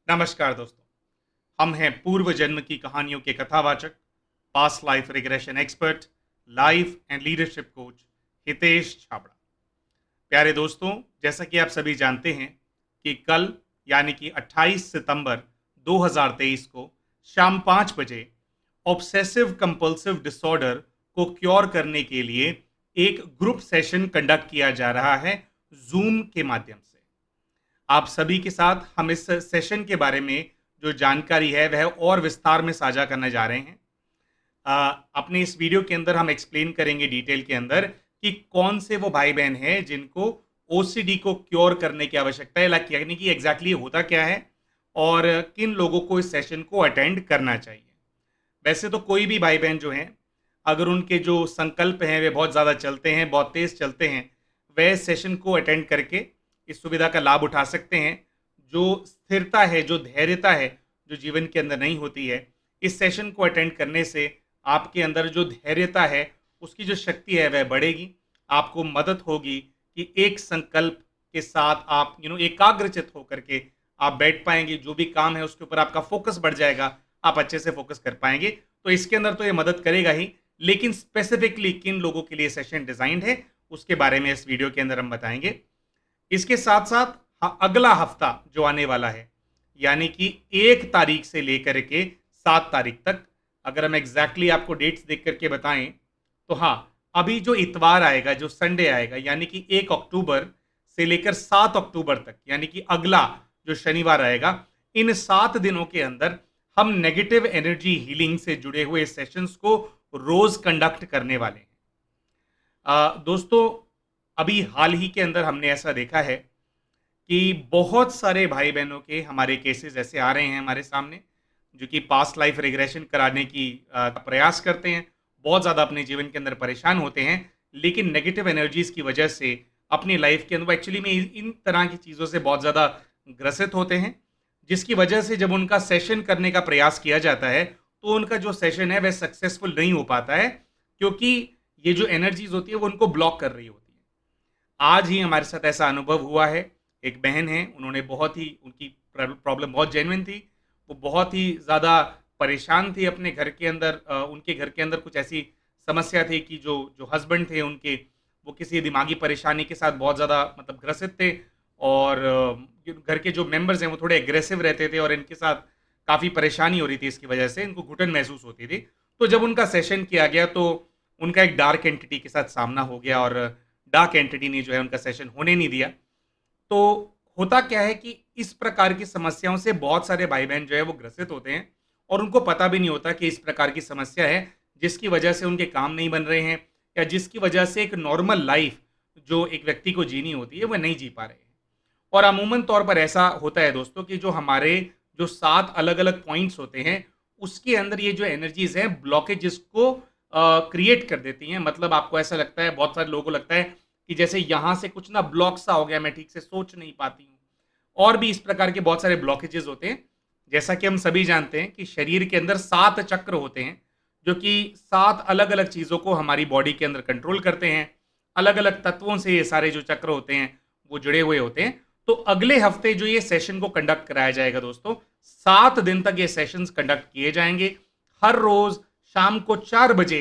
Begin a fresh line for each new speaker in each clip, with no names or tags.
नमस्कार दोस्तों। हम हैं पूर्व जन्म की कहानियों के कथावाचक, past life regression expert, life and leadership coach Hitesh Chhabra. प्यारे दोस्तों, जैसा कि आप सभी जानते हैं कि कल यानी कि 28 सितंबर 2023 को शाम 5 बजे ऑब्सेसिव कंपल्सिव डिसऑर्डर को क्योर करने के लिए एक ग्रुप सेशन कंडक्ट किया जा रहा है जूम के माध्यम से। आप सभी के साथ हम इस सेशन के बारे में जो जानकारी है वह और विस्तार में साझा करने जा रहे हैं। अपने इस वीडियो के अंदर हम एक्सप्लेन करेंगे डिटेल के अंदर कि कौन से वो भाई बहन हैं जिनको ओसीडी को क्योर करने की आवश्यकता है, यानी कि एग्जैक्टली होता क्या है और किन लोगों को इस सेशन को अटेंड करना चाहिए। वैसे तो कोई भी भाई बहन जो हैं, अगर उनके जो संकल्प हैं वे बहुत ज़्यादा चलते हैं, बहुत तेज़ चलते हैं, वह इस सेशन को अटेंड करके इस सुविधा का लाभ उठा सकते हैं। जो स्थिरता है, जो धैर्यता है, जो जीवन के अंदर नहीं होती है, इस सेशन को अटेंड करने से आपके अंदर जो धैर्यता है, उसकी जो शक्ति है वह बढ़ेगी। आपको मदद होगी कि एक संकल्प के साथ आप एकाग्रचित होकर के आप बैठ पाएंगे। जो भी काम है उसके ऊपर आपका फोकस बढ़ जाएगा, आप अच्छे से फोकस कर पाएंगे। तो इसके अंदर तो ये मदद करेगा ही, लेकिन स्पेसिफिकली किन लोगों के लिए सेशन डिजाइंड है उसके बारे में इस वीडियो के अंदर हम बताएंगे। इसके साथ साथ अगला हफ्ता जो आने वाला है, यानी कि 1 तारीख से लेकर के 7 तारीख तक, अगर हम एग्जैक्टली आपको डेट्स देख करके बताएं तो हाँ, अभी जो इतवार आएगा, जो संडे आएगा, यानी कि 1 अक्टूबर से लेकर 7 अक्टूबर तक, यानी कि अगला जो शनिवार आएगा, इन 7 दिनों के अंदर हम नेगेटिव एनर्जी हीलिंग से जुड़े हुए सेशंस को रोज कंडक्ट करने वाले हैं। दोस्तों, अभी हाल ही के अंदर हमने ऐसा देखा है कि बहुत सारे भाई बहनों के हमारे केसेस ऐसे आ रहे हैं हमारे सामने, जो कि पास्ट लाइफ रिग्रेशन कराने की प्रयास करते हैं, बहुत ज़्यादा अपने जीवन के अंदर परेशान होते हैं, लेकिन नेगेटिव एनर्जीज की वजह से अपनी लाइफ के अंदर एक्चुअली में इन तरह की चीज़ों से बहुत ज़्यादा ग्रसित होते हैं, जिसकी वजह से जब उनका सेशन करने का प्रयास किया जाता है तो उनका जो सेशन है वह सक्सेसफुल नहीं हो पाता है, क्योंकि ये जो एनर्जीज होती है वो उनको ब्लॉक कर रही होती है। आज ही हमारे साथ ऐसा अनुभव हुआ है। एक बहन है, उन्होंने बहुत ही, उनकी प्रॉब्लम बहुत जेन्युइन थी, वो बहुत ही ज़्यादा परेशान थी अपने घर के अंदर। उनके घर के अंदर कुछ ऐसी समस्या थी कि जो जो हस्बैंड थे उनके, वो किसी दिमागी परेशानी के साथ बहुत ज़्यादा मतलब ग्रसित थे, और घर के जो मेंबर्स हैं वो थोड़े एग्रेसिव रहते थे और इनके साथ काफ़ी परेशानी हो रही थी। इसकी वजह से इनको घुटन महसूस होती थी। तो जब उनका सेशन किया गया तो उनका एक डार्क एंटिटी के साथ सामना हो गया, और डार्क एंटिटी ने जो है उनका सेशन होने नहीं दिया। तो होता क्या है कि इस प्रकार की समस्याओं से बहुत सारे भाई बहन जो है वो ग्रसित होते हैं, और उनको पता भी नहीं होता कि इस प्रकार की समस्या है, जिसकी वजह से उनके काम नहीं बन रहे हैं, या जिसकी वजह से एक नॉर्मल लाइफ जो एक व्यक्ति को जीनी होती है वह नहीं जी पा रहे हैं। और अमूमन तौर पर ऐसा होता है दोस्तों कि जो हमारे जो 7 अलग अलग पॉइंट्स होते हैं, उसके अंदर ये जो एनर्जीज हैं ब्लॉकेजेस को क्रिएट कर देती हैं। मतलब आपको ऐसा लगता है, बहुत सारे लोगों को लगता है कि जैसे यहाँ से कुछ ना ब्लॉक सा हो गया, मैं ठीक से सोच नहीं पाती हूँ। और भी इस प्रकार के बहुत सारे ब्लॉकेजेस होते हैं। जैसा कि हम सभी जानते हैं कि शरीर के अंदर 7 चक्र होते हैं, जो कि 7 अलग अलग चीज़ों को हमारी बॉडी के अंदर कंट्रोल करते हैं। अलग अलग तत्वों से ये सारे जो चक्र होते हैं वो जुड़े हुए होते हैं। तो अगले हफ्ते जो ये सेशन को कंडक्ट कराया जाएगा दोस्तों, 7 दिन तक ये सेशंस कंडक्ट किए जाएंगे। हर रोज शाम को 4 बजे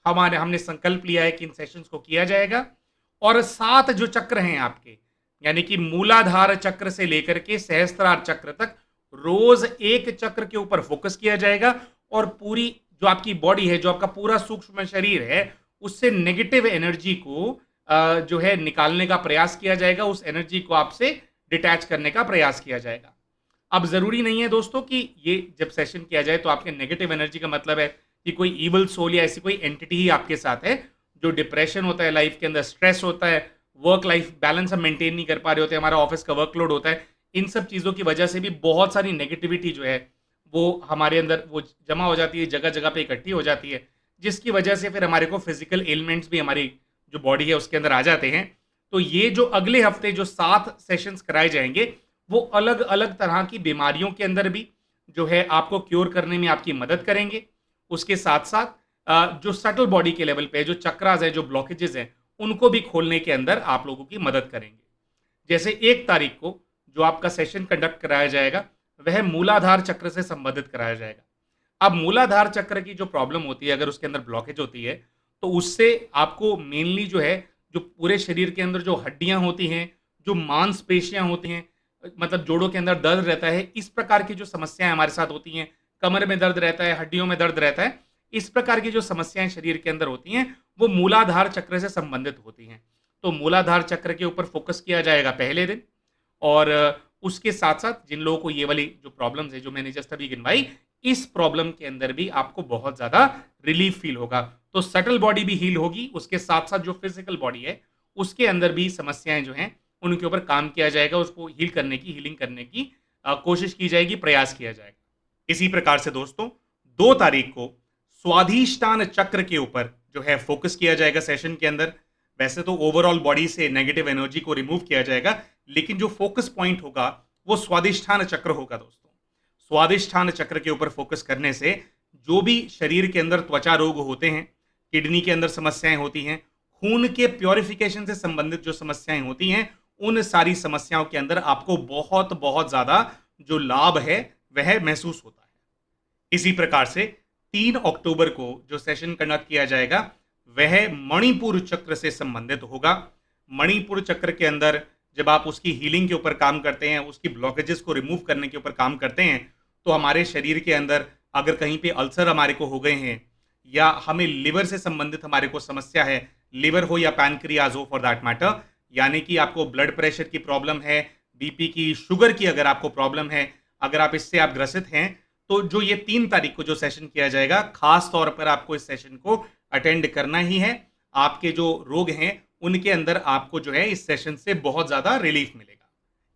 हमने संकल्प लिया है कि इन सेशंस को किया जाएगा। और 7 जो चक्र हैं आपके, यानी कि मूलाधार चक्र से लेकर के सहस्त्रार चक्र तक, रोज एक चक्र के ऊपर फोकस किया जाएगा, और पूरी जो आपकी बॉडी है, जो आपका पूरा सूक्ष्म शरीर है, उससे नेगेटिव एनर्जी को जो है निकालने का प्रयास किया जाएगा। उस एनर्जी को आपसे डिटैच करने का प्रयास किया जाएगा। अब जरूरी नहीं है दोस्तों कि ये जब सेशन किया जाए तो आपके नेगेटिव एनर्जी का मतलब है कि कोई इवल सोल या ऐसी कोई एंटिटी ही आपके साथ है। जो डिप्रेशन होता है लाइफ के अंदर, स्ट्रेस होता है, वर्क लाइफ बैलेंस हम मेंटेन नहीं कर पा रहे होते, हमारा ऑफिस का वर्कलोड होता है, इन सब चीज़ों की वजह से भी बहुत सारी नेगेटिविटी जो है वो हमारे अंदर वो जमा हो जाती है, जगह जगह पे इकट्ठी हो जाती है, जिसकी वजह से फिर हमारे को फिजिकल एलिमेंट्स भी हमारी जो बॉडी है उसके अंदर आ जाते हैं। तो ये जो अगले हफ्ते जो 7 सेशंस कराए जाएंगे, वो अलग अलग तरह की बीमारियों के अंदर भी जो है आपको क्योर करने में आपकी मदद करेंगे। उसके साथ साथ जो सटल बॉडी के लेवल पे जो चक्रास है, जो ब्लॉकेजेस हैं, उनको भी खोलने के अंदर आप लोगों की मदद करेंगे। जैसे 1 तारीख को जो आपका सेशन कंडक्ट कराया जाएगा, वह मूलाधार चक्र से संबंधित कराया जाएगा। अब मूलाधार चक्र की जो प्रॉब्लम होती है, अगर उसके अंदर ब्लॉकेज होती है, तो उससे आपको मेनली जो है, जो पूरे शरीर के अंदर जो हड्डियाँ होती हैं, जो मांसपेशियाँ होती हैं, मतलब जोड़ों के अंदर दर्द रहता है, इस प्रकार की जो समस्याएँ हमारे साथ होती हैं, कमर में दर्द रहता है, हड्डियों में दर्द रहता है, इस प्रकार की जो समस्याएँ शरीर के अंदर होती हैं, वो मूलाधार चक्र से संबंधित होती हैं। तो मूलाधार चक्र के ऊपर फोकस किया जाएगा पहले दिन, और उसके साथ-साथ जिन लोगों को ये वाली जो प्रॉब्लम्स है, जो मैंने जस्ट अभी गिनवाई, इस प्रॉब्लम के अंदर भी आपको बहुत ज़्यादा रिलीफ फ़ील होगा। तो सटल बॉडी भी हील होगी, उसके साथ-साथ जो फिज़िकल बॉडी है, उसके अंदर भी समस्याएँ जो हैं, उनके ऊपर काम किया जाएगा, उसको हीलिंग करने की कोशिश की जाएगी, प्रयास किया जाएगा। इसी प्रकार से दोस्तों, 2 तारीख को स्वाधिष्ठान चक्र के ऊपर जो है फ़ोकस किया जाएगा सेशन के अंदर। वैसे तो ओवरऑल बॉडी से नेगेटिव एनर्जी को रिमूव किया जाएगा, लेकिन जो फ़ोकस पॉइंट होगा, वो स्वादिष्ठान चक्र होगा दोस्तों। स्वादिष्ठान चक्र के ऊपर फ़ोकस करने से जो भी शरीर के अंदर त्वचा रोग होते हैं, किडनी के अंदर समस्याएँ होती हैं, खून के प्यूरिफ़िकेशन से संबंधित जो समस्याएँ होती हैं, उन सारी समस्याओं के अंदर आपको बहुत-बहुत ज़्यादा जो लाभ है, वह महसूस होता है। इसी प्रकार से 3 अक्टूबर को जो सेशन कंडक्ट किया जाएगा, वह मणिपुर चक्र से संबंधित होगा। मणिपुर चक्र के अंदर जब आप उसकी हीलिंग के ऊपर काम करते हैं, उसकी ब्लॉकेजेस को रिमूव करने के ऊपर काम करते हैं, तो हमारे शरीर के अंदर अगर कहीं पे अल्सर हमारे को हो गए हैं, या हमें लिवर से संबंधित हमारे को समस्या है, लिवर हो या पैनक्रियाज हो फॉर दैट मैटर, यानी कि आपको ब्लड प्रेशर की प्रॉब्लम है, बीपी की, शुगर की अगर आपको प्रॉब्लम है, अगर आप इससे आप ग्रसित हैं, तो जो ये 3 तारीख को जो सेशन किया जाएगा, खास तौर पर आपको इस सेशन को अटेंड करना ही है। आपके जो रोग हैं, उनके अंदर आपको जो है इस सेशन से बहुत ज़्यादा रिलीफ मिलेगा।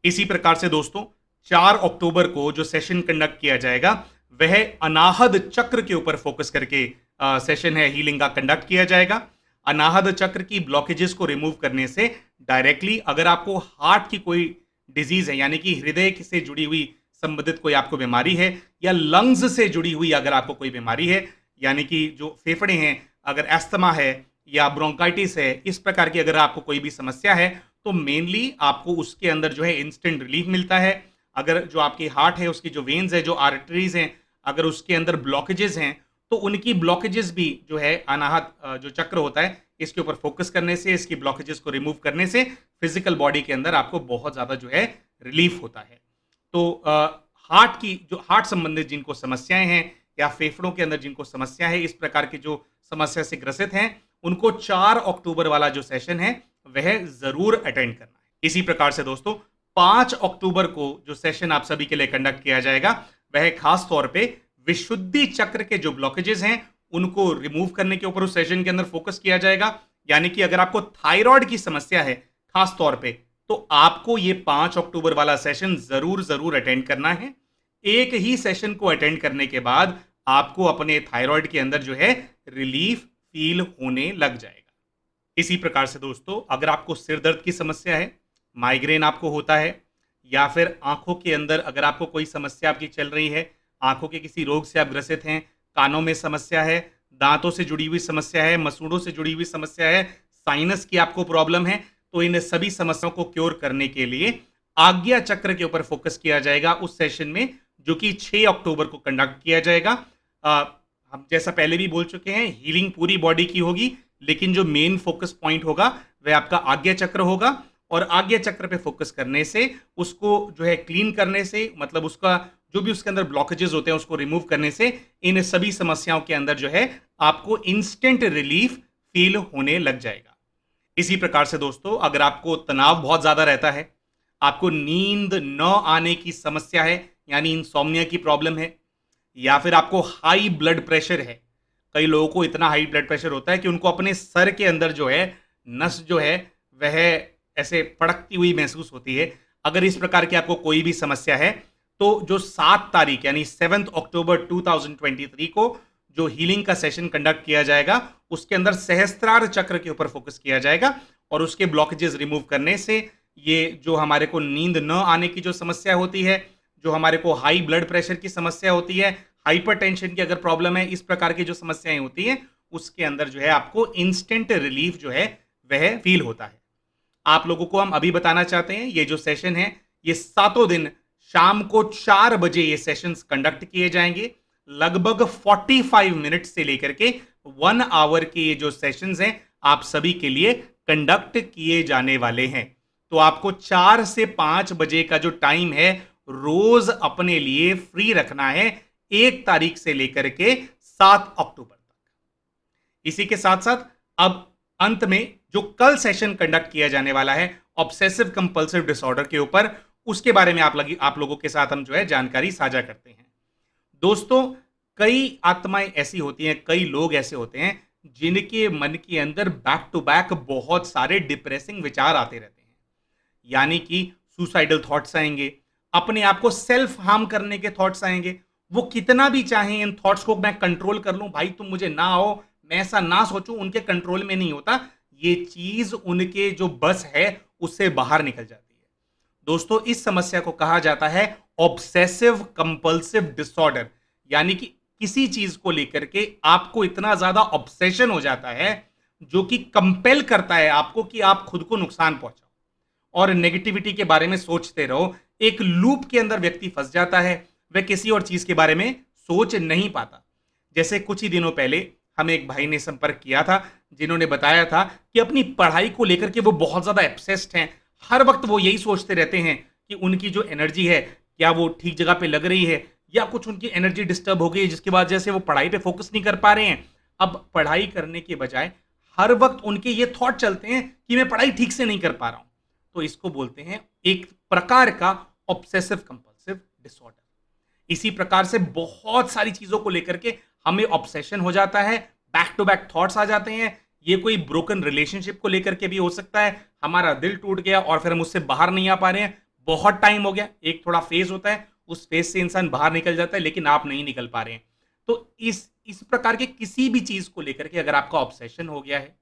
इसी प्रकार से दोस्तों, 4 अक्टूबर को जो सेशन कंडक्ट किया जाएगा, वह अनाहद चक्र के ऊपर फोकस करके सेशन है हीलिंग का कंडक्ट किया जाएगा। अनाहद चक्र की ब्लॉकेजेस को रिमूव करने से डायरेक्टली अगर आपको हार्ट की कोई डिजीज है, यानी कि हृदय से जुड़ी हुई संबंधित कोई आपको बीमारी है, या लंग्स से जुड़ी हुई अगर आपको कोई बीमारी है, यानी कि जो फेफड़े हैं, अगर एस्थमा है या ब्रोंकाइटिस है, इस प्रकार की अगर आपको कोई भी समस्या है, तो मेनली आपको उसके अंदर जो है इंस्टेंट रिलीफ मिलता है। अगर जो आपकी हार्ट है, उसकी जो वेन्स है, जो आर्टरीज हैं, अगर उसके अंदर ब्लॉकेजेस हैं, तो उनकी ब्लॉकेजेस भी जो है अनाहत जो चक्र होता है, इसके ऊपर फोकस करने से, इसकी ब्लॉकेजेस को रिमूव करने से फिजिकल बॉडी के अंदर आपको बहुत ज़्यादा जो है रिलीफ होता है। तो हार्ट की जो हार्ट संबंधित जिनको समस्याएं हैं, या फेफड़ों के अंदर जिनको समस्या है, इस प्रकार की जो समस्या से ग्रसित हैं, उनको 4 अक्टूबर वाला जो सेशन है, वह ज़रूर अटेंड करना है। इसी प्रकार से दोस्तों, 5 अक्टूबर को जो सेशन आप सभी के लिए कंडक्ट किया जाएगा, वह खास तौर पे विशुद्धि चक्र के जो ब्लॉकेजेस हैं, उनको रिमूव करने के ऊपर उस सेशन के अंदर फोकस किया जाएगा। यानी कि अगर आपको थायराइड की समस्या है खास तौर पे, तो आपको ये 5 अक्टूबर वाला सेशन ज़रूर अटेंड करना है। एक ही सेशन को अटेंड करने के बाद आपको अपने थायराइड के अंदर जो है रिलीफ फील होने लग जाएगा। इसी प्रकार से दोस्तों, अगर आपको सिर दर्द की समस्या है, माइग्रेन आपको होता है, या फिर आंखों के अंदर अगर आपको कोई समस्या आपकी चल रही है, आंखों के किसी रोग से आप ग्रसित हैं, कानों में समस्या है, दांतों से जुड़ी हुई समस्या है, मसूड़ों से जुड़ी हुई समस्या है, साइनस की आपको प्रॉब्लम है, तो इन सभी समस्याओं को क्योर करने के लिए आज्ञा चक्र के ऊपर फोकस किया जाएगा उस सेशन में, जो कि 6 अक्टूबर को कंडक्ट किया जाएगा। हम जैसा पहले भी बोल चुके हैं, हीलिंग पूरी बॉडी की होगी, लेकिन जो मेन फोकस पॉइंट होगा वह आपका आज्ञा चक्र होगा, और आज्ञा चक्र पे फोकस करने से, उसको जो है क्लीन करने से, मतलब उसका जो भी उसके अंदर ब्लॉकेजेस होते हैं उसको रिमूव करने से, इन सभी समस्याओं के अंदर जो है आपको इंस्टेंट रिलीफ फील होने लग जाएगा। इसी प्रकार से दोस्तों, अगर आपको तनाव बहुत ज़्यादा रहता है, आपको नींद न आने की समस्या है, यानी इंसोम्निया की प्रॉब्लम है, या फिर आपको हाई ब्लड प्रेशर है, कई लोगों को इतना हाई ब्लड प्रेशर होता है कि उनको अपने सर के अंदर जो है नस जो है वह ऐसे फड़कती हुई महसूस होती है। अगर इस प्रकार की आपको कोई भी समस्या है, तो जो 7 तारीख यानी 7 अक्टूबर 2023 को जो हीलिंग का सेशन कंडक्ट किया जाएगा, उसके अंदर सहस्त्रार चक्र के ऊपर फोकस किया जाएगा, और उसके ब्लॉकेजेस रिमूव करने से ये जो हमारे को नींद न आने की जो समस्या होती है, जो हमारे को हाई ब्लड प्रेशर की समस्या होती है, हाइपरटेंशन की अगर प्रॉब्लम है, इस प्रकार की जो समस्याएं होती हैं, उसके अंदर जो है आपको इंस्टेंट रिलीफ जो है वह फील होता है। आप लोगों को हम अभी बताना चाहते हैं, ये जो सेशन है, ये 7 दिन शाम को 4 बजे ये सेशंस कंडक्ट किए जाएंगे। लगभग 45 मिनट से लेकर के 1 आवर के ये जो सेशंस हैं आप सभी के लिए कंडक्ट किए जाने वाले हैं। तो आपको 4 से 5 बजे का जो टाइम है रोज अपने लिए फ्री रखना है, 1 तारीख से लेकर के 7 अक्टूबर तक। इसी के साथ साथ अब अंत में जो कल सेशन कंडक्ट किया जाने वाला है ऑब्सेसिव कंपल्सिव डिसऑर्डर के ऊपर, उसके बारे में आप लोगों के साथ हम जो है जानकारी साझा करते हैं। दोस्तों, कई आत्माएं ऐसी होती हैं, कई लोग ऐसे होते हैं जिनके मन के अंदर बैक टू बैक बहुत सारे डिप्रेसिंग विचार आते रहते हैं। यानी कि सुसाइडल थॉट्स आएंगे, अपने आप को सेल्फ हार्म करने के थॉट्स आएंगे। वो कितना भी चाहें इन थॉट्स को मैं कंट्रोल कर लूं, भाई तुम मुझे ना आओ, मैं ऐसा ना सोचूं, उनके कंट्रोल में नहीं होता। ये चीज उनके जो बस है उससे बाहर निकल जाती है। दोस्तों, इस समस्या को कहा जाता है ऑब्सेसिव कंपल्सिव डिसऑर्डर। यानी कि किसी चीज को लेकर के आपको इतना ज्यादा ऑब्सेशन हो जाता है जो कि कंपेल करता है आपको कि आप खुद को नुकसान पहुंचाओ और नेगेटिविटी के बारे में सोचते रहो। एक लूप के अंदर व्यक्ति फंस जाता है, वह किसी और चीज के बारे में सोच नहीं पाता। जैसे कुछ ही दिनों पहले हमें एक भाई ने संपर्क किया था जिन्होंने बताया था कि अपनी पढ़ाई को लेकर के वो बहुत ज्यादा एब्सेस्ड हैं। हर वक्त वो यही सोचते रहते हैं कि उनकी जो एनर्जी है क्या वो ठीक जगह पे लग रही है या कुछ उनकी एनर्जी डिस्टर्ब हो गई है, जिसके बाद जैसे वो पढ़ाई पे फोकस नहीं कर पा रहे हैं। अब पढ़ाई करने के बजाय हर वक्त उनके ये थॉट चलते हैं कि मैं पढ़ाई ठीक से नहीं कर पा रहा हूं। तो इसको बोलते हैं एक प्रकार का ऑब्सेसिव कंपल्सिव डिसऑर्डर। इसी प्रकार से बहुत सारी चीजों को लेकर के हमें ऑब्सेशन हो जाता है, बैक टू बैक थॉट्स आ जाते हैं। ये कोई ब्रोकन रिलेशनशिप को लेकर के भी हो सकता है, हमारा दिल टूट गया और फिर हम उससे बाहर नहीं आ पा रहे हैं, बहुत टाइम हो गया। एक थोड़ा फेज होता है, उस फेज से इंसान बाहर निकल जाता है, लेकिन आप नहीं निकल पा रहे हैं। तो इस प्रकार के किसी भी चीज को लेकर के अगर आपका ऑब्सेशन हो गया है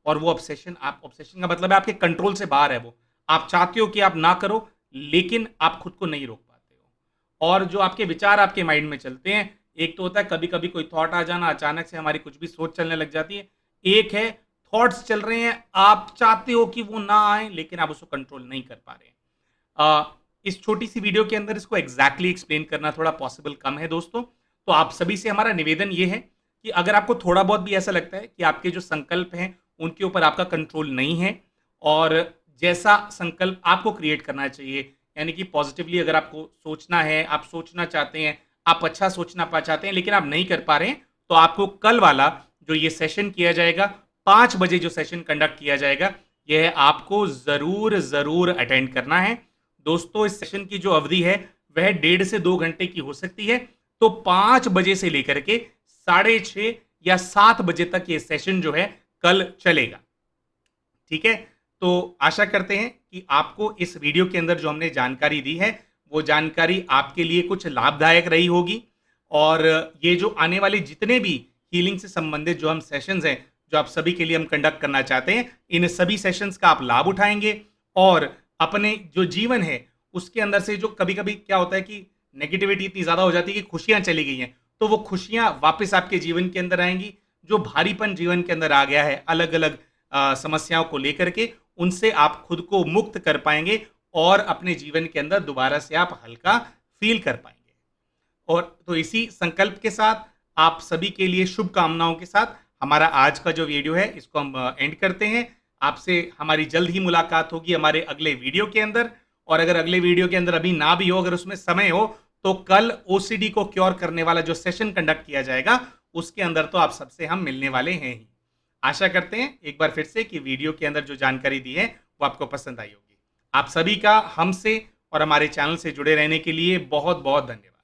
और वो ऑब्सेशन का मतलब है आपके कंट्रोल से बाहर है, वो आप चाहते हो कि आप ना करो लेकिन आप खुद को नहीं रोक पाते हो। और जो आपके विचार आपके माइंड में चलते हैं, एक तो होता है कभी कभी कोई थॉट आ जाना, अचानक से हमारी कुछ भी सोच चलने लग जाती है। एक है थॉट्स चल रहे हैं, आप चाहते हो कि वो ना आए लेकिन आप उसको कंट्रोल नहीं कर पा रहे हैं। इस छोटी सी वीडियो के अंदर इसको एग्जैक्टली एक्सप्लेन करना थोड़ा पॉसिबल कम है दोस्तों। तो आप सभी से हमारा निवेदन ये है कि अगर आपको थोड़ा बहुत भी ऐसा लगता है कि आपके जो संकल्प हैं उनके ऊपर आपका कंट्रोल नहीं है और जैसा संकल्प आपको क्रिएट करना चाहिए, यानी कि पॉजिटिवली अगर आपको सोचना है, आप सोचना चाहते हैं, आप अच्छा सोचना चाहते हैं लेकिन आप नहीं कर पा रहे हैं, तो आपको कल वाला जो ये सेशन किया जाएगा 5 बजे जो सेशन कंडक्ट किया जाएगा, यह आपको जरूर जरूर अटेंड करना है। दोस्तों, इस सेशन की जो अवधि है वह 1.5 से 2 घंटे की हो सकती है। तो 5 बजे से लेकर के 6:30 या 7 बजे तक ये सेशन जो है कल चलेगा। ठीक है, तो आशा करते हैं कि आपको इस वीडियो के अंदर जो हमने जानकारी दी है वो जानकारी आपके लिए कुछ लाभदायक रही होगी। और ये जो आने वाले जितने भी हीलिंग से संबंधित जो हम सेशंस हैं जो आप सभी के लिए हम कंडक्ट करना चाहते हैं, इन सभी सेशंस का आप लाभ उठाएंगे और अपने जो जीवन है उसके अंदर से जो कभी कभी क्या होता है कि नेगेटिविटी इतनी ज्यादा हो जाती है कि खुशियां चली गई हैं, तो वो खुशियां वापस आपके जीवन के अंदर आएंगी। जो भारीपन जीवन के अंदर आ गया है अलग अलग समस्याओं को लेकर के, उनसे आप खुद को मुक्त कर पाएंगे और अपने जीवन के अंदर दोबारा से आप हल्का फील कर पाएंगे। और तो इसी संकल्प के साथ आप सभी के लिए शुभकामनाओं के साथ हमारा आज का जो वीडियो है इसको हम एंड करते हैं। आपसे हमारी जल्द ही मुलाकात होगी हमारे अगले वीडियो के अंदर। और अगर अगले वीडियो के अंदर अभी ना भी हो, अगर उसमें समय हो, तो कल ओसीडी को क्योर करने वाला जो सेशन कंडक्ट किया जाएगा उसके अंदर तो आप सबसे हम मिलने वाले हैं ही। आशा करते हैं एक बार फिर से कि वीडियो के अंदर जो जानकारी दी है वो आपको पसंद आई होगी। आप सभी का हमसे और हमारे चैनल से जुड़े रहने के लिए बहुत बहुत धन्यवाद।